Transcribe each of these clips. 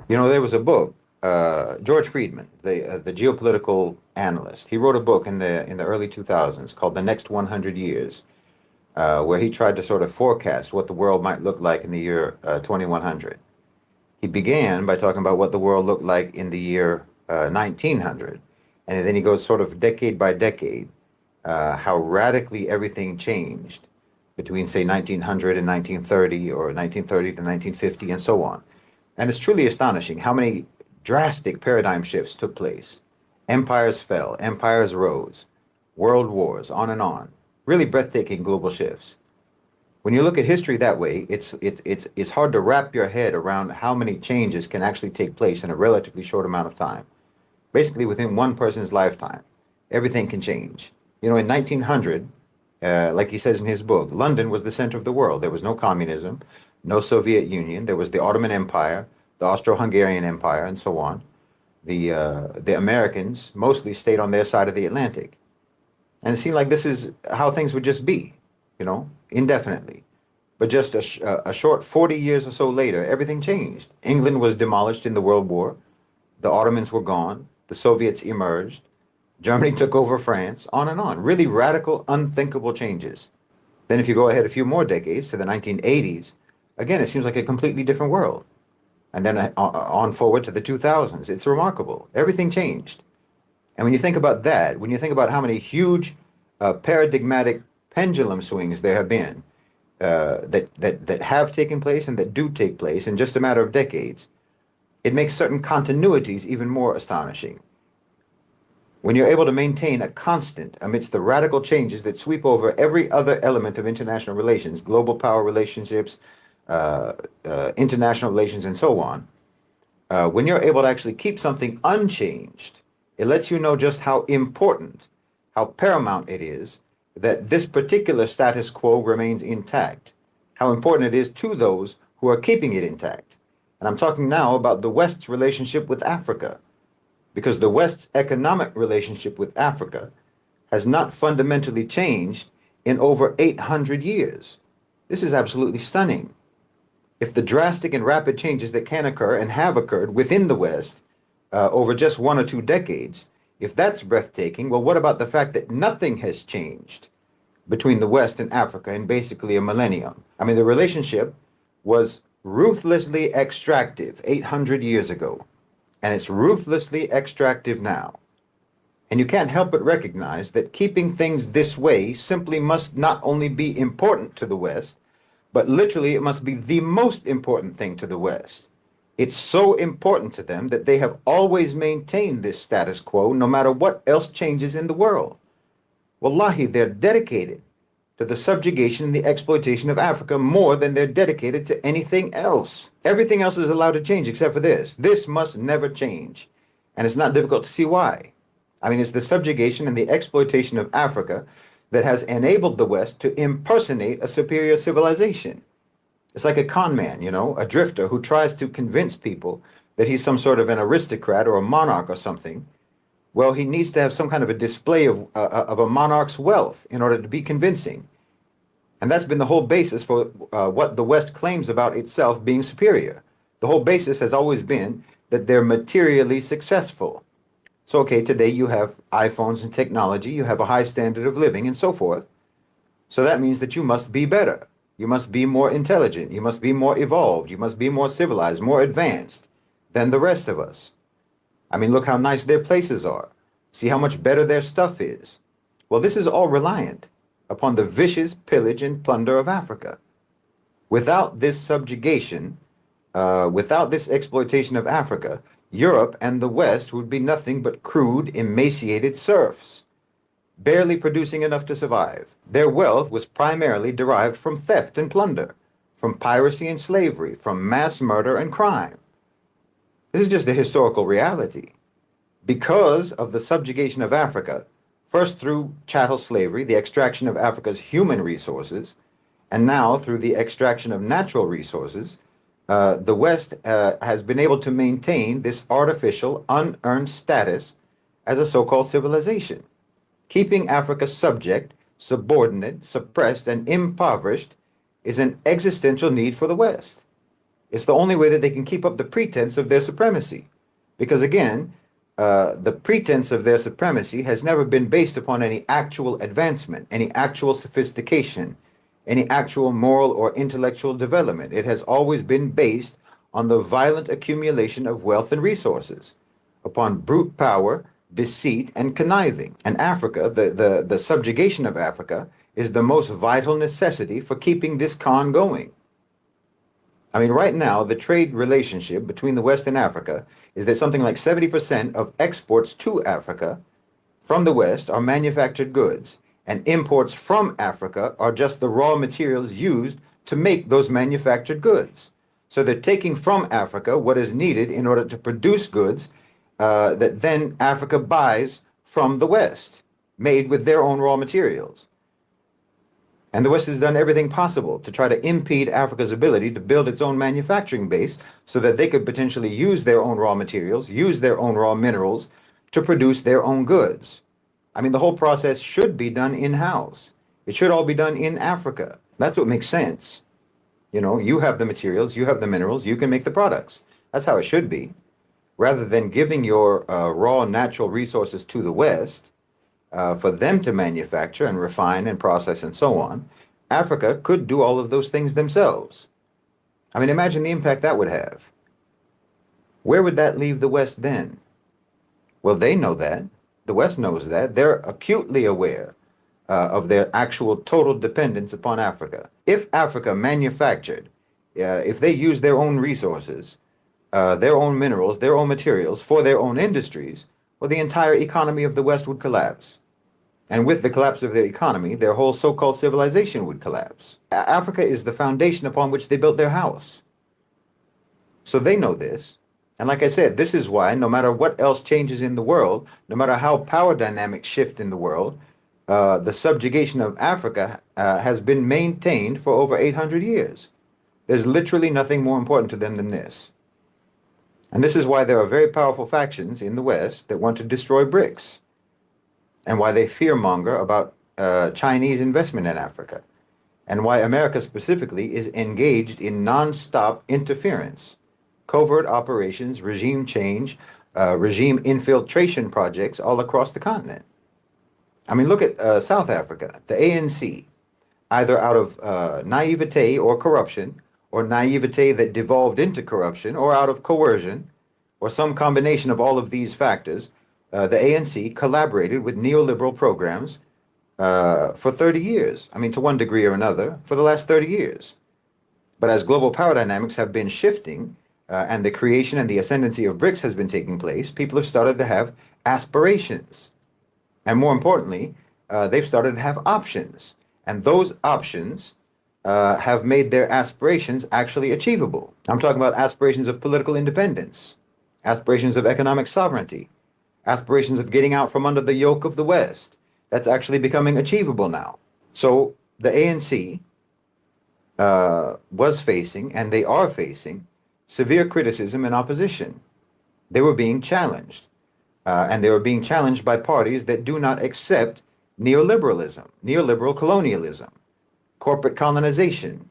There was a book, George Friedman, the geopolitical analyst. He wrote a book in the early 2000s called The Next 100 Years, where he tried to sort of forecast what the world might look like in the year 2100. He began by talking about what the world looked like in the year 1900, and then he goes sort of decade by decade, how radically everything changed between, say, 1900 and 1930, or 1930 to 1950, and so on. And it's truly astonishing how many drastic paradigm shifts took place. Empires fell, empires rose, world wars, on and on. Really breathtaking global shifts. When you look at history that way, it's hard to wrap your head around how many changes can actually take place in a relatively short amount of time. Basically, within one person's lifetime, everything can change. In 1900, like he says in his book, London was the center of the world. There was no communism, no Soviet Union. There was the Ottoman Empire, the Austro-Hungarian Empire, and so on. The Americans mostly stayed on their side of the Atlantic. And it seemed like this is how things would just be, indefinitely. But just a short 40 years or so later, everything changed. England was demolished in the World War. The Ottomans were gone. The Soviets emerged. Germany took over France, on and on. Really radical, unthinkable changes. Then if you go ahead a few more decades to the 1980s, again, it seems like a completely different world. And then on forward to the 2000s, it's remarkable. Everything changed. And when you think about that, when you think about how many huge paradigmatic pendulum swings there have been, that have taken place and that do take place in just a matter of decades, it makes certain continuities even more astonishing. When you're able to maintain a constant amidst the radical changes that sweep over every other element of international relations, global power relationships, international relations, and so on, when you're able to actually keep something unchanged, it lets you know just how important, how paramount it is that this particular status quo remains intact, how important it is to those who are keeping it intact. And I'm talking now about the West's relationship with Africa, because the West's economic relationship with Africa has not fundamentally changed in over 800 years. This is absolutely stunning. If the drastic and rapid changes that can occur and have occurred within the West over just 1 or 2 decades, if that's breathtaking, well, what about the fact that nothing has changed between the West and Africa in basically a millennium? I mean, the relationship was ruthlessly extractive 800 years ago, and it's ruthlessly extractive now. And you can't help but recognize that keeping things this way simply must not only be important to the West, but literally it must be the most important thing to the West. It's so important to them that they have always maintained this status quo no matter what else changes in the world. Wallahi, they're dedicated to the subjugation and the exploitation of Africa more than they're dedicated to anything else. Everything else is allowed to change except for this. This must never change. And it's not difficult to see why. I mean, it's the subjugation and the exploitation of Africa that has enabled the West to impersonate a superior civilization. It's like a con man, a drifter who tries to convince people that he's some sort of an aristocrat or a monarch or something. Well, he needs to have some kind of a display of a monarch's wealth in order to be convincing. And that's been the whole basis for what the West claims about itself being superior. The whole basis has always been that they're materially successful. So, okay, today you have iPhones and technology, you have a high standard of living and so forth. So that means that you must be better. You must be more intelligent. You must be more evolved. You must be more civilized, more advanced than the rest of us. I mean, look how nice their places are. See how much better their stuff is. Well, this is all reliant upon the vicious pillage and plunder of Africa. Without this subjugation, without this exploitation of Africa, Europe and the West would be nothing but crude, emaciated serfs, barely producing enough to survive. Their wealth was primarily derived from theft and plunder, from piracy and slavery, from mass murder and crime. This is just the historical reality. Because of the subjugation of Africa, first through chattel slavery, the extraction of Africa's human resources, and now through the extraction of natural resources, the West has been able to maintain this artificial, unearned status as a so-called civilization. Keeping Africa subject, subordinate, suppressed, and impoverished is an existential need for the West. It's the only way that they can keep up the pretense of their supremacy. Because again, the pretense of their supremacy has never been based upon any actual advancement, any actual sophistication, any actual moral or intellectual development. It has always been based on the violent accumulation of wealth and resources, upon brute power, deceit, and conniving. And Africa, the subjugation of Africa, is the most vital necessity for keeping this con going. I mean, right now, the trade relationship between the West and Africa is that something like 70% of exports to Africa from the West are manufactured goods, and imports from Africa are just the raw materials used to make those manufactured goods. So they're taking from Africa what is needed in order to produce goods that then Africa buys from the West, made with their own raw materials. And the West has done everything possible to try to impede Africa's ability to build its own manufacturing base so that they could potentially use their own raw materials, use their own raw minerals to produce their own goods. I mean, the whole process should be done in-house. It should all be done in Africa. That's what makes sense. You know, you have the materials, you have the minerals, you can make the products. That's how it should be. Rather than giving your raw natural resources to the West, for them to manufacture and refine and process and so on, Africa could do all of those things themselves. I mean, imagine the impact that would have. Where would that leave the West then? Well, they know that. The West knows that. They're acutely aware of their actual total dependence upon Africa. If Africa manufactured, if they used their own resources, their own minerals, their own materials for their own industries, well, the entire economy of the West would collapse. And with the collapse of their economy, their whole so-called civilization would collapse. Africa is the foundation upon which they built their house. So they know this. And like I said, this is why no matter what else changes in the world, no matter how power dynamics shift in the world, the subjugation of Africa has been maintained for over 800 years. There's literally nothing more important to them than this. And this is why there are very powerful factions in the West that want to destroy BRICS, and why they fearmonger about Chinese investment in Africa, and why America specifically is engaged in non-stop interference, covert operations, regime change, regime infiltration projects all across the continent. I mean, look at South Africa, the ANC, either out of naivete or corruption, or naivete that devolved into corruption, or out of coercion, or some combination of all of these factors, the ANC collaborated with neoliberal programs for 30 years. I mean, to one degree or another, for the last 30 years. But as global power dynamics have been shifting, and the creation and the ascendancy of BRICS has been taking place, people have started to have aspirations. And more importantly, they've started to have options. And those options have made their aspirations actually achievable. I'm talking about aspirations of political independence, aspirations of economic sovereignty, aspirations of getting out from under the yoke of the West. That's actually becoming achievable now. So the ANC was facing, and they are facing, severe criticism and opposition. They were being challenged, and they were being challenged by parties that do not accept neoliberalism, neoliberal colonialism, corporate colonization.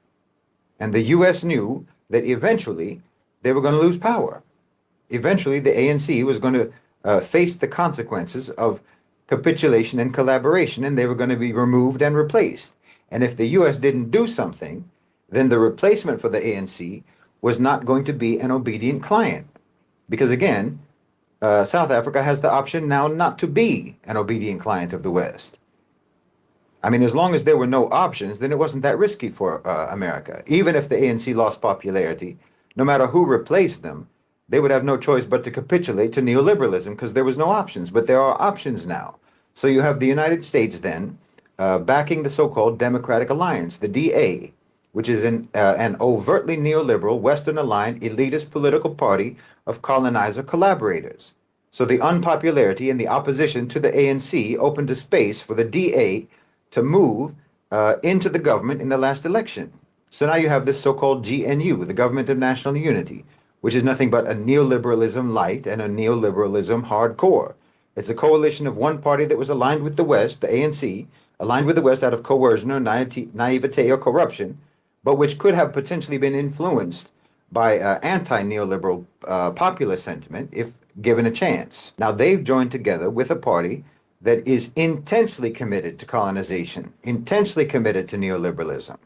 And the U.S. knew that eventually they were going to lose power. Eventually, the ANC was going to face the consequences of capitulation and collaboration, and they were going to be removed and replaced. And if the U.S. didn't do something, then the replacement for the ANC was not going to be an obedient client. Because again, South Africa has the option now not to be an obedient client of the West. I mean, as long as there were no options, then it wasn't that risky for America. Even if the ANC lost popularity, no matter who replaced them, they would have no choice but to capitulate to neoliberalism because there was no options. But there are options now. So you have the United States then backing the so-called Democratic Alliance, the DA, which is an overtly neoliberal, Western-aligned, elitist political party of colonizer collaborators. So the unpopularity and the opposition to the ANC opened a space for the DA to move into the government in the last election. So now you have this so-called GNU, the Government of National Unity, which is nothing but a neoliberalism light and a neoliberalism hardcore. It's a coalition of one party that was aligned with the West, the ANC, aligned with the West out of coercion or naivete or corruption, but which could have potentially been influenced by anti-neoliberal populist sentiment if given a chance. Now, they've joined together with a party that is intensely committed to colonization, intensely committed to neoliberalism.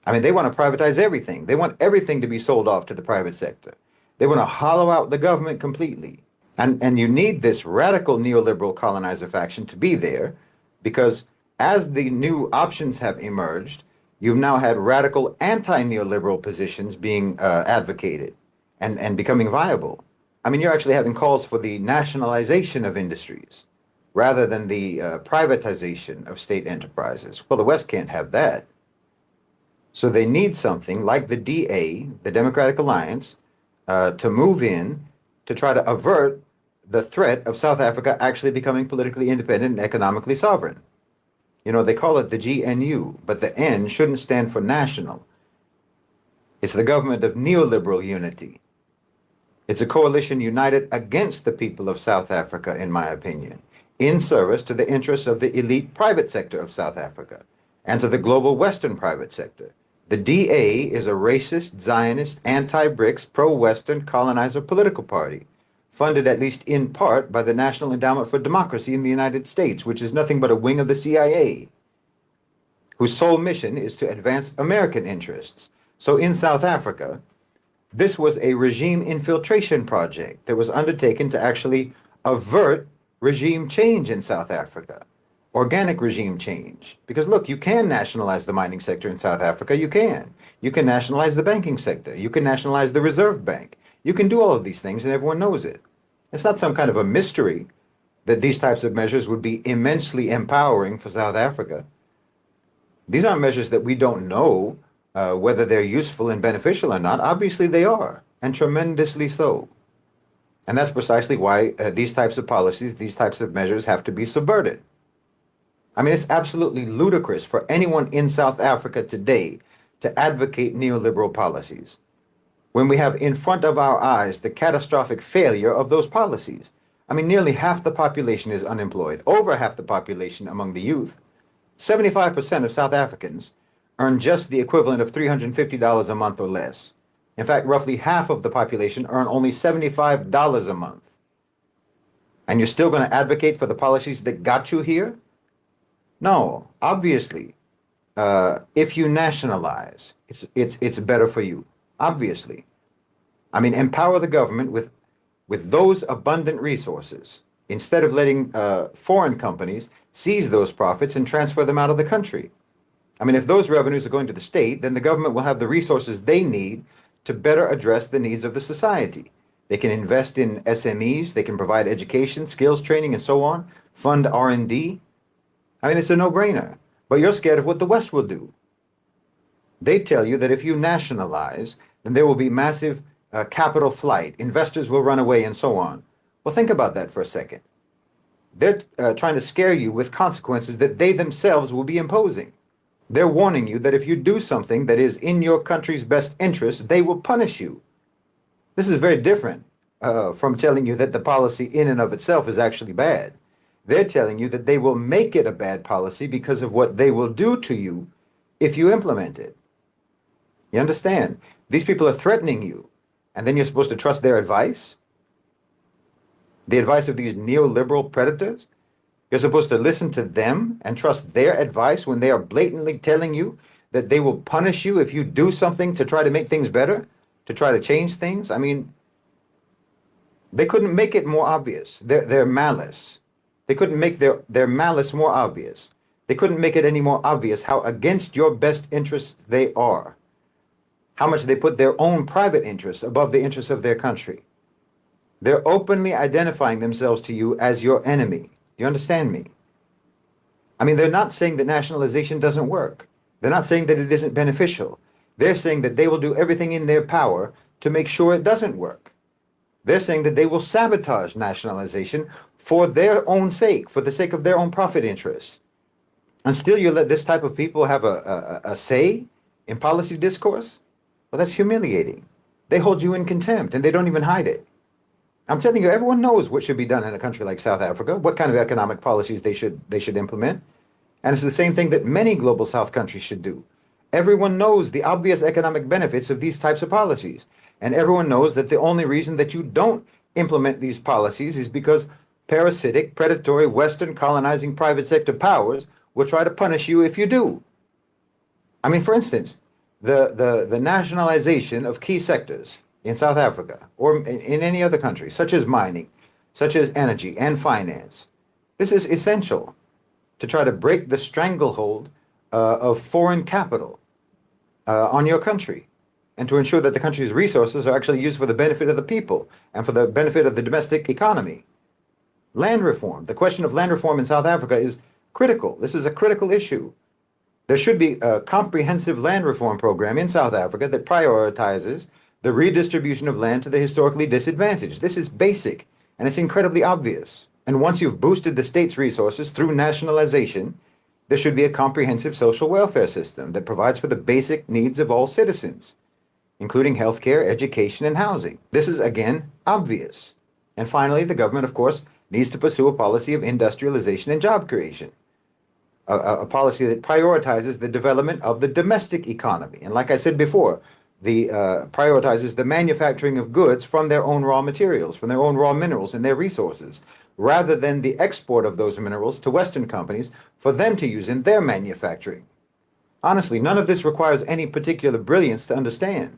I mean, they want to privatize everything. They want everything to be sold off to the private sector. They want to hollow out the government completely. And you need this radical neoliberal colonizer faction to be there because as the new options have emerged, you've now had radical anti-neoliberal positions being advocated and becoming viable. I mean, you're actually having calls for the nationalization of industries rather than the privatization of state enterprises. Well, the West can't have that. So they need something like the DA, the Democratic Alliance, to move in to try to avert the threat of South Africa actually becoming politically independent and economically sovereign. You know, they call it the GNU, but the N shouldn't stand for national. It's the government of neoliberal unity. It's a coalition united against the people of South Africa, in my opinion, in service to the interests of the elite private sector of South Africa and to the global Western private sector. The DA is a racist, Zionist, anti-BRICS, pro-Western colonizer political party, funded at least in part by the National Endowment for Democracy in the United States, which is nothing but a wing of the CIA, whose sole mission is to advance American interests. So in South Africa, this was a regime infiltration project that was undertaken to actually avert regime change in South Africa, organic regime change. Because look, you can nationalize the mining sector in South Africa. You can. You can nationalize the banking sector. You can nationalize the Reserve Bank. You can do all of these things and everyone knows it. It's not some kind of a mystery that these types of measures would be immensely empowering for South Africa. These aren't measures that we don't know whether they're useful and beneficial or not. Obviously they are, and tremendously so. And that's precisely why these types of policies, these types of measures have to be subverted. I mean, it's absolutely ludicrous for anyone in South Africa today to advocate neoliberal policies when we have in front of our eyes the catastrophic failure of those policies. I mean, nearly half the population is unemployed, over half the population among the youth. 75% of South Africans earn just the equivalent of $350 a month or less. In fact, roughly half of the population earn only $75 a month. And you're still going to advocate for the policies that got you here? No, obviously, if you nationalize, it's better for you. Obviously. I mean, empower the government with those abundant resources instead of letting foreign companies seize those profits and transfer them out of the country. I mean, if those revenues are going to the state, then the government will have the resources they need to better address the needs of the society. They can invest in SMEs, they can provide education, skills training, and so on, fund R&D. I mean, it's a no-brainer. But you're scared of what the West will do. They tell you that if you nationalize, then there will be massive capital flight, investors will run away, and so on. Well, think about that for a second. They're trying to scare you with consequences that they themselves will be imposing. They're warning you that if you do something that is in your country's best interest, they will punish you. This is very different from telling you that the policy in and of itself is actually bad. They're telling you that they will make it a bad policy because of what they will do to you if you implement it. You understand? These people are threatening you, and then you're supposed to trust their advice? The advice of these neoliberal predators? You're supposed to listen to them and trust their advice when they are blatantly telling you that they will punish you if you do something to try to make things better, to try to change things? I mean, they couldn't make it more obvious, their malice. They couldn't make their malice more obvious. They couldn't make it any more obvious how against your best interests they are, how much they put their own private interests above the interests of their country. They're openly identifying themselves to you as your enemy. You understand me? I mean, they're not saying that nationalization doesn't work. They're not saying that it isn't beneficial. They're saying that they will do everything in their power to make sure it doesn't work. They're saying that they will sabotage nationalization for their own sake, for the sake of their own profit interests. And still you let this type of people have a say in policy discourse? Well, that's humiliating. They hold you in contempt and they don't even hide it. I'm telling you, everyone knows what should be done in a country like South Africa, what kind of economic policies they should implement. And it's the same thing that many global South countries should do. Everyone knows the obvious economic benefits of these types of policies. And everyone knows that the only reason that you don't implement these policies is because parasitic, predatory, Western colonizing private sector powers will try to punish you if you do. I mean, for instance, the nationalization of key sectors in South Africa or in any other country, such as mining, such as energy and finance. This is essential to try to break the stranglehold of foreign capital on your country and to ensure that the country's resources are actually used for the benefit of the people and for the benefit of the domestic economy. Land reform, the question of land reform in South Africa is critical. This is a critical issue. There should be a comprehensive land reform program in South Africa that prioritizes the redistribution of land to the historically disadvantaged. This is basic and it's incredibly obvious. And once you've boosted the state's resources through nationalization, there should be a comprehensive social welfare system that provides for the basic needs of all citizens, including healthcare, education, and housing. This is, again, obvious. And finally, the government, of course, needs to pursue a policy of industrialization and job creation, a policy that prioritizes the development of the domestic economy. And like I said before, prioritizes the manufacturing of goods from their own raw materials, from their own raw minerals and their resources, rather than the export of those minerals to Western companies for them to use in their manufacturing. Honestly, none of this requires any particular brilliance to understand.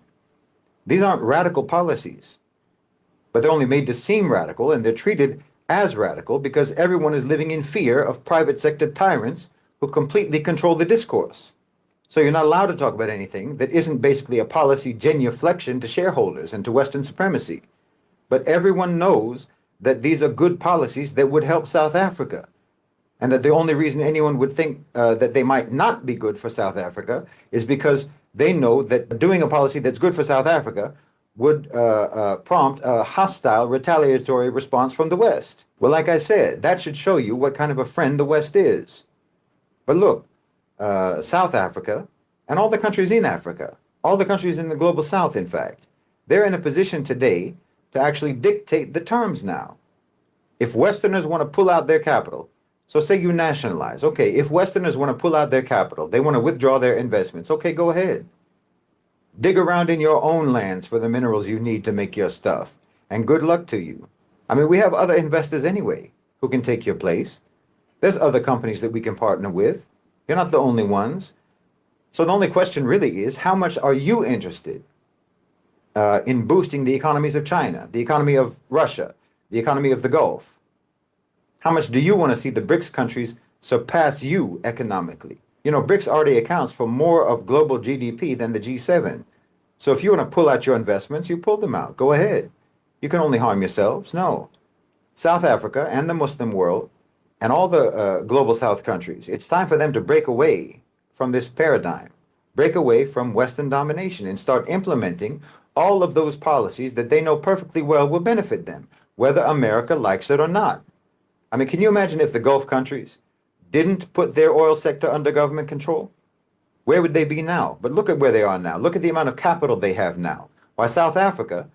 These aren't radical policies, but they're only made to seem radical, and they're treated as radical because everyone is living in fear of private sector tyrants who completely control the discourse. So you're not allowed to talk about anything that isn't basically a policy genuflection to shareholders and to Western supremacy. But everyone knows that these are good policies that would help South Africa, and that the only reason anyone would think that they might not be good for South Africa is because they know that doing a policy that's good for South Africa would prompt a hostile, retaliatory response from the West. Well, like I said, that should show you what kind of a friend the West is. But look, South Africa and all the countries in Africa, all the countries in the global South, in fact, they're in a position today to actually dictate the terms now. If Westerners want to pull out their capital, so say you nationalize, okay, if Westerners want to pull out their capital, they want to withdraw their investments, okay, go ahead. Dig around in your own lands for the minerals you need to make your stuff, and good luck to you. I mean, we have other investors anyway who can take your place. There's other companies that we can partner with. You're not the only ones. So the only question really is, how much are you interested in boosting the economies of China, the economy of Russia, the economy of the Gulf? How much do you want to see the BRICS countries surpass you economically? You know, BRICS already accounts for more of global GDP than the G7. So if you want to pull out your investments, you pull them out. Go ahead. You can only harm yourselves. No. South Africa and the Muslim world and all the global South countries, it's time for them to break away from this paradigm, break away from Western domination and start implementing all of those policies that they know perfectly well will benefit them, whether America likes it or not. I mean, can you imagine if the Gulf countries didn't put their oil sector under government control? Where would they be now? But look at where they are now. Look at the amount of capital they have now. While South Africa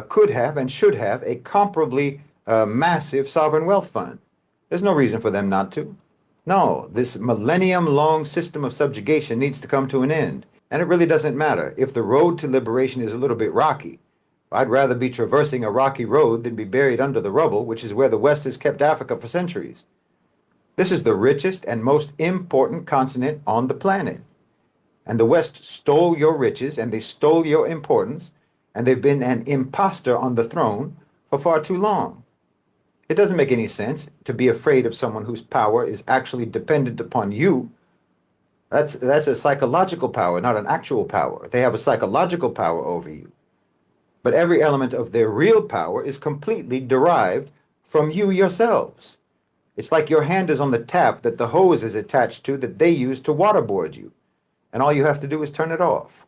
could have and should have a comparably massive sovereign wealth fund. There's no reason for them not to. No, this millennium-long system of subjugation needs to come to an end. And it really doesn't matter if the road to liberation is a little bit rocky. I'd rather be traversing a rocky road than be buried under the rubble, which is where the West has kept Africa for centuries. This is the richest and most important continent on the planet. And the West stole your riches and they stole your importance, and they've been an imposter on the throne for far too long. It doesn't make any sense to be afraid of someone whose power is actually dependent upon you. That's a psychological power, not an actual power. They have a psychological power over you. But every element of their real power is completely derived from you yourselves. It's like your hand is on the tap that the hose is attached to that they use to waterboard you. And all you have to do is turn it off.